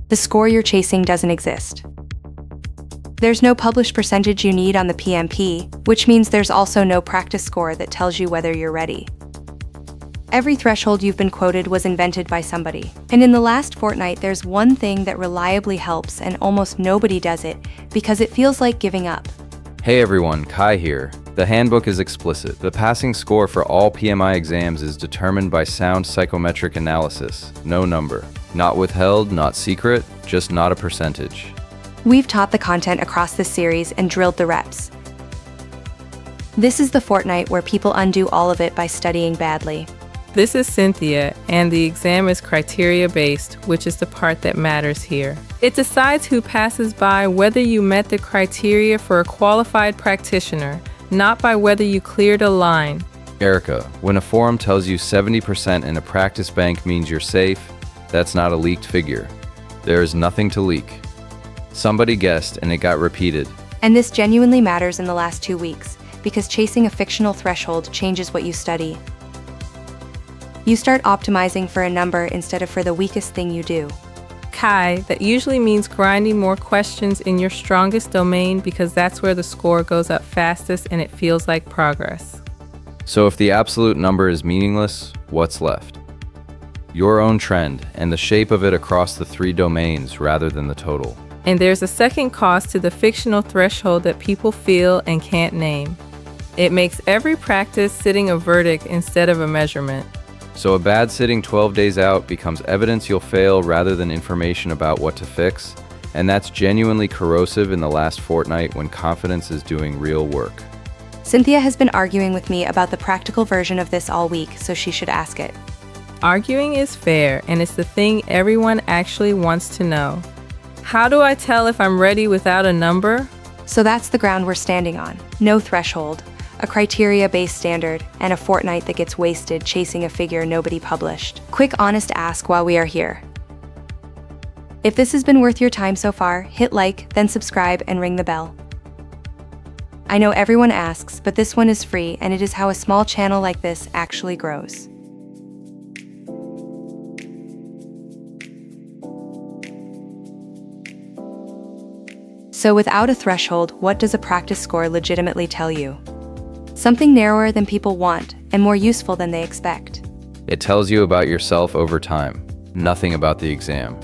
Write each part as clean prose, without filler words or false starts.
The score you're chasing doesn't exist. There's no published percentage you need on the PMP, which means there's also no practice score that tells you whether you're ready. Every threshold you've been quoted was invented by somebody. And in the last fortnight, there's one thing that reliably helps, and almost nobody does it because it feels like giving up. Hey everyone, Kai here. The handbook is explicit. The passing score for all PMI exams is determined by sound psychometric analysis. No number. Not withheld, not secret, just not a percentage. We've taught the content across this series and drilled the reps. This is the fortnight where people undo all of it by studying badly. This is Cynthia, and the exam is criteria-based, which is the part that matters here. It decides who passes by whether you met the criteria for a qualified practitioner, not by whether you cleared a line. Erica, when a forum tells you 70% in a practice bank means you're safe, that's not a leaked figure. There is nothing to leak. Somebody guessed and it got repeated. And this genuinely matters in the last 2 weeks, because chasing a fictional threshold changes what you study. You start optimizing for a number instead of for the weakest thing you do. Kai, that usually means grinding more questions in your strongest domain because that's where the score goes up fastest and it feels like progress. So if the absolute number is meaningless, what's left? Your own trend and the shape of it across the 3 domains rather than the total. And there's a second cost to the fictional threshold that people feel and can't name. It makes every practice sitting a verdict instead of a measurement. So a bad sitting 12 days out becomes evidence you'll fail rather than information about what to fix, and that's genuinely corrosive in the last fortnight when confidence is doing real work. Cynthia has been arguing with me about the practical version of this all week, so she should ask it. Arguing is fair, and it's the thing everyone actually wants to know. How do I tell if I'm ready without a number? So that's the ground we're standing on. No threshold, a criteria-based standard, and a fortnight that gets wasted chasing a figure nobody published. Quick honest ask while we are here. If this has been worth your time so far, hit like, then subscribe and ring the bell. I know everyone asks, but this one is free, and it is how a small channel like this actually grows. So without a threshold, what does a practice score legitimately tell you? Something narrower than people want, and more useful than they expect. It tells you about yourself over time, nothing about the exam.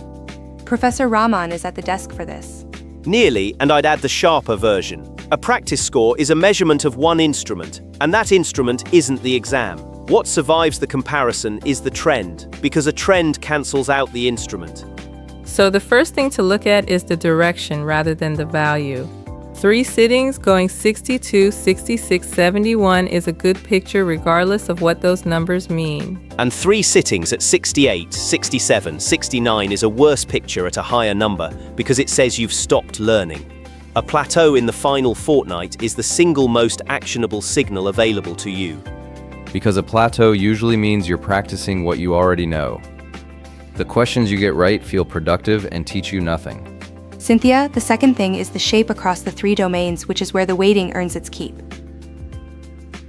Professor Rahman is at the desk for this. Nearly, and I'd add the sharper version. A practice score is a measurement of one instrument, and that instrument isn't the exam. What survives the comparison is the trend, because a trend cancels out the instrument. So the first thing to look at is the direction rather than the value. 3 sittings going 62, 66, 71 is a good picture regardless of what those numbers mean. And 3 sittings at 68, 67, 69 is a worse picture at a higher number because it says you've stopped learning. A plateau in the final fortnight is the single most actionable signal available to you. Because a plateau usually means you're practicing what you already know. The questions you get right feel productive and teach you nothing. Cynthia, the second thing is the shape across the 3 domains, which is where the weighting earns its keep.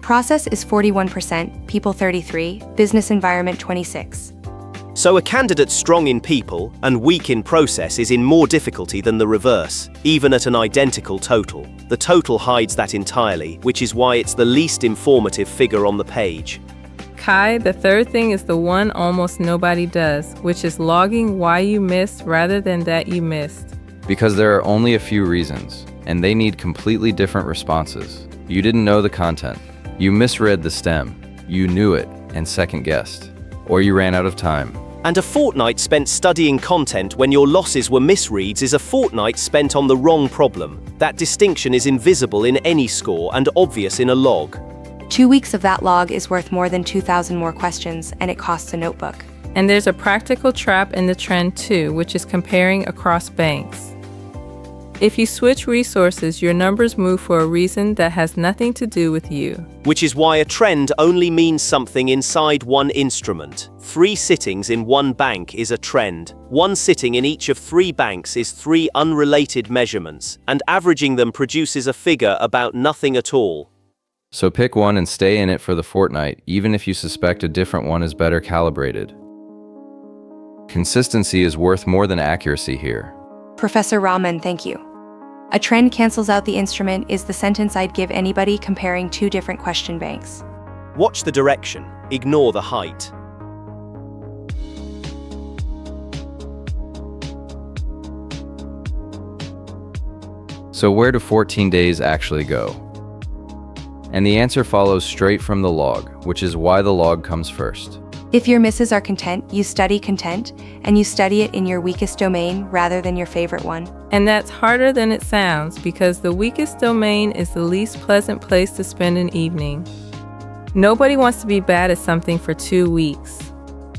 Process is 41%, people 33%, business environment 26%. So a candidate strong in people and weak in process is in more difficulty than the reverse, even at an identical total. The total hides that entirely, which is why it's the least informative figure on the page. Kai, the third thing is the one almost nobody does, which is logging why you missed rather than that you missed. Because there are only a few reasons, and they need completely different responses. You didn't know the content. You misread the stem. You knew it and second-guessed. Or you ran out of time. And a fortnight spent studying content when your losses were misreads is a fortnight spent on the wrong problem. That distinction is invisible in any score and obvious in a log. 2 weeks of that log is worth more than 2,000 more questions, and it costs a notebook. And there's a practical trap in the trend too, which is comparing across banks. If you switch resources, your numbers move for a reason that has nothing to do with you. Which is why a trend only means something inside one instrument. 3 sittings in one bank is a trend. 1 sitting in each of 3 banks is 3 unrelated measurements, and averaging them produces a figure about nothing at all. So pick one and stay in it for the fortnight, even if you suspect a different one is better calibrated. Consistency is worth more than accuracy here. Professor Rahman, thank you. A trend cancels out the instrument is the sentence I'd give anybody comparing two different question banks. Watch the direction, ignore the height. So where do 14 days actually go? And the answer follows straight from the log, which is why the log comes first. If your misses are content, you study content, and you study it in your weakest domain rather than your favorite one. And that's harder than it sounds because the weakest domain is the least pleasant place to spend an evening. Nobody wants to be bad at something for 2 weeks.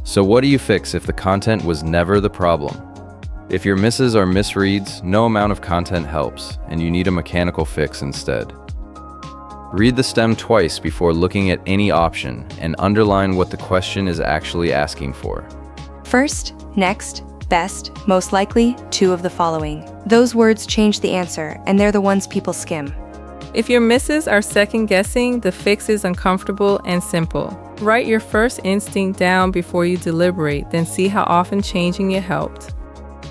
So what do you fix if the content was never the problem? If your misses are misreads, no amount of content helps, and you need a mechanical fix instead. Read the stem twice before looking at any option and underline what the question is actually asking for. First, next, best, most likely, two of the following. Those words change the answer, and they're the ones people skim. If your misses are second-guessing, the fix is uncomfortable and simple. Write your first instinct down before you deliberate, then see how often changing it helped.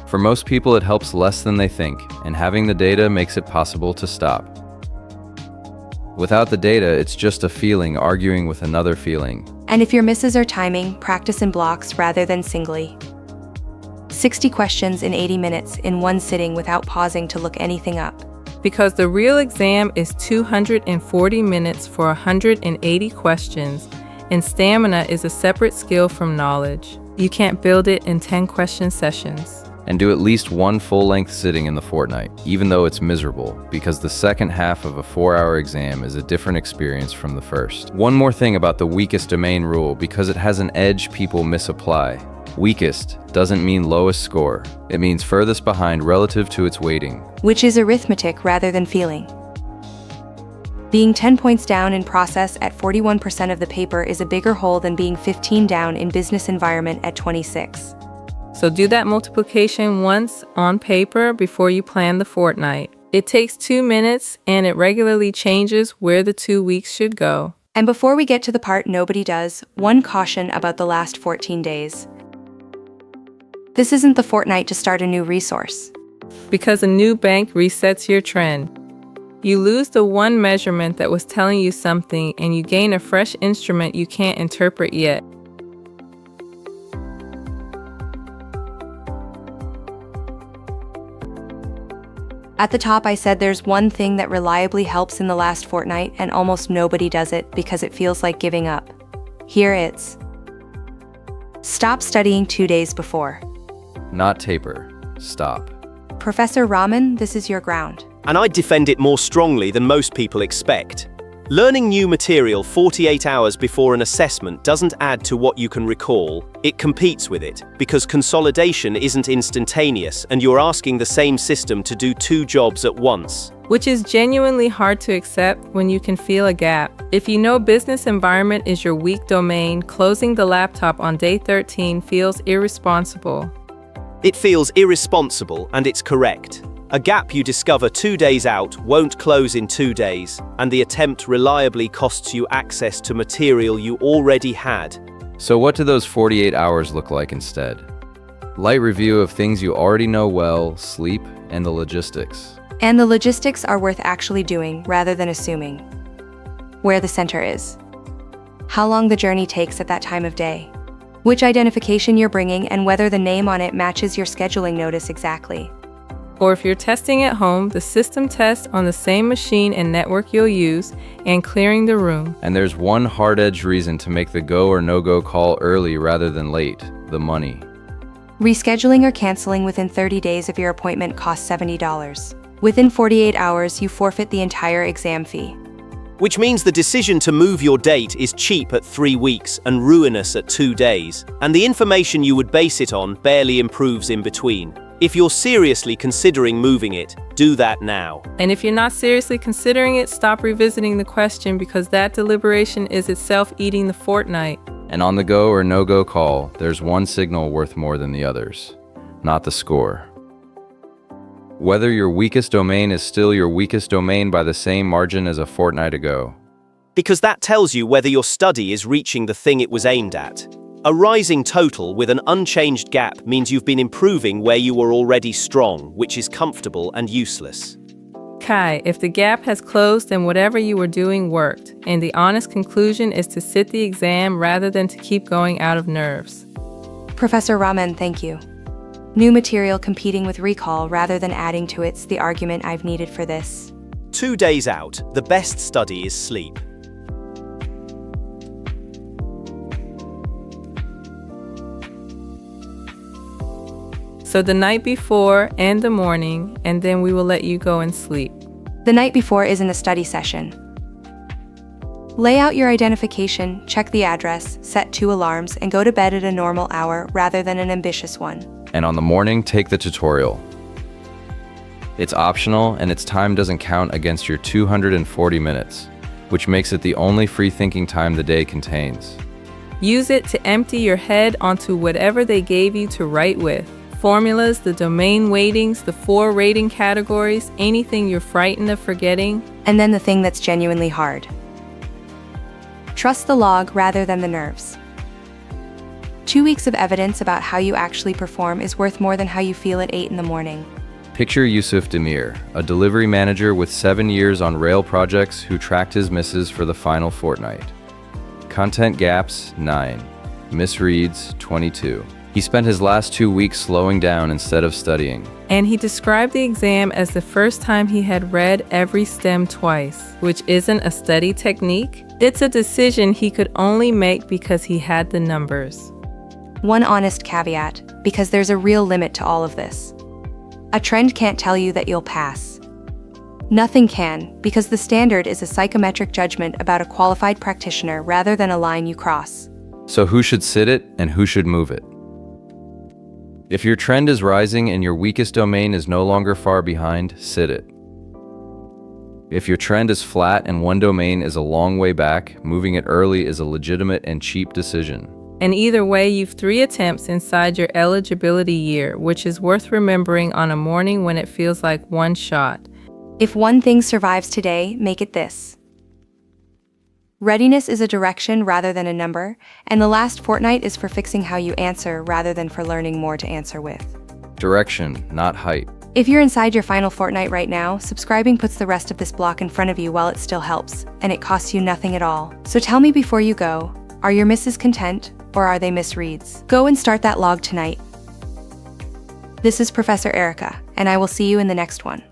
For most people, it helps less than they think, and having the data makes it possible to stop. Without the data, it's just a feeling arguing with another feeling. And if your misses are timing, practice in blocks rather than singly. 60 questions in 80 minutes in one sitting without pausing to look anything up. Because the real exam is 240 minutes for 180 questions, and stamina is a separate skill from knowledge. You can't build it in 10-question sessions. And do at least one full-length sitting in the fortnight, even though it's miserable, because the second half of a 4-hour exam is a different experience from the first. One more thing about the weakest domain rule, because it has an edge people misapply. Weakest doesn't mean lowest score. It means furthest behind relative to its weighting, which is arithmetic rather than feeling. Being 10 points down in process at 41% of the paper is a bigger hole than being 15 down in business environment at 26. So do that multiplication once on paper before you plan the fortnight. It takes 2 minutes and it regularly changes where the 2 weeks should go. And before we get to the part nobody does, one caution about the last 14 days. This isn't the fortnight to start a new resource. Because a new bank resets your trend. You lose the one measurement that was telling you something and you gain a fresh instrument you can't interpret yet. At the top, I said there's one thing that reliably helps in the last fortnight and almost nobody does it because it feels like giving up. Here it's: stop studying 2 days before. not taper. Stop. Professor Rahman, this is your ground. And I defend it more strongly than most people expect. Learning new material 48 hours before an assessment doesn't add to what you can recall, it competes with it, because consolidation isn't instantaneous and you're asking the same system to do 2 jobs at once. Which is genuinely hard to accept when you can feel a gap. If you know business environment is your weak domain, closing the laptop on day 13 feels irresponsible. It feels irresponsible, and it's correct. A gap you discover 2 days out won't close in 2 days, and the attempt reliably costs you access to material you already had. So what do those 48 hours look like instead? Light review of things you already know well, sleep, and the logistics. And the logistics are worth actually doing rather than assuming. Where the center is. How long the journey takes at that time of day. Which identification you're bringing and whether the name on it matches your scheduling notice exactly. Or if you're testing at home, the system test on the same machine and network you'll use, and clearing the room. And there's one hard-edged reason to make the go or no-go call early rather than late: the money. Rescheduling or canceling within 30 days of your appointment costs $70. Within 48 hours, you forfeit the entire exam fee. Which means the decision to move your date is cheap at 3 weeks and ruinous at 2 days, and the information you would base it on barely improves in between. If you're seriously considering moving it, do that now. And if you're not seriously considering it, stop revisiting the question because that deliberation is itself eating the fortnight. And on the go or no-go call, there's one signal worth more than the others, not the score. Whether your weakest domain is still your weakest domain by the same margin as a fortnight ago. Because that tells you whether your study is reaching the thing it was aimed at. A rising total with an unchanged gap means you've been improving where you were already strong, which is comfortable and useless. Kai, if the gap has closed, then whatever you were doing worked, and the honest conclusion is to sit the exam rather than to keep going out of nerves. Professor Raman, thank you. New material competing with recall rather than adding to it's the argument I've needed for this. 2 days out, the best study is sleep. So the night before and the morning, and then we will let you go and sleep. The night before isn't a study session. Lay out your identification, check the address, set 2 alarms, and go to bed at a normal hour rather than an ambitious one. And on the morning, take the tutorial. It's optional, and its time doesn't count against your 240 minutes, which makes it the only free thinking time the day contains. Use it to empty your head onto whatever they gave you to write with. Formulas, the domain weightings, the 4 rating categories, anything you're frightened of forgetting. And then the thing that's genuinely hard. Trust the log rather than the nerves. 2 weeks of evidence about how you actually perform is worth more than how you feel at 8 in the morning. Picture Yusuf Demir, a delivery manager with 7 years on rail projects who tracked his misses for the final fortnight. Content gaps, 9. Misreads, 22. He spent his last 2 weeks slowing down instead of studying. And he described the exam as the first time he had read every stem twice, which isn't a study technique. It's a decision he could only make because he had the numbers. One honest caveat, because there's a real limit to all of this. A trend can't tell you that you'll pass. Nothing can, because the standard is a psychometric judgment about a qualified practitioner rather than a line you cross. So who should sit it and who should move it? If your trend is rising and your weakest domain is no longer far behind, sit it. If your trend is flat and one domain is a long way back, moving it early is a legitimate and cheap decision. And either way, you've 3 attempts inside your eligibility year, which is worth remembering on a morning when it feels like one shot. If one thing survives today, make it this. Readiness is a direction rather than a number, and the last fortnight is for fixing how you answer rather than for learning more to answer with. Direction, not height. If you're inside your final fortnight right now, subscribing puts the rest of this block in front of you while it still helps, and it costs you nothing at all. So tell me before you go, are your misses content, or are they misreads? Go and start that log tonight. This is Professor Erica, and I will see you in the next one.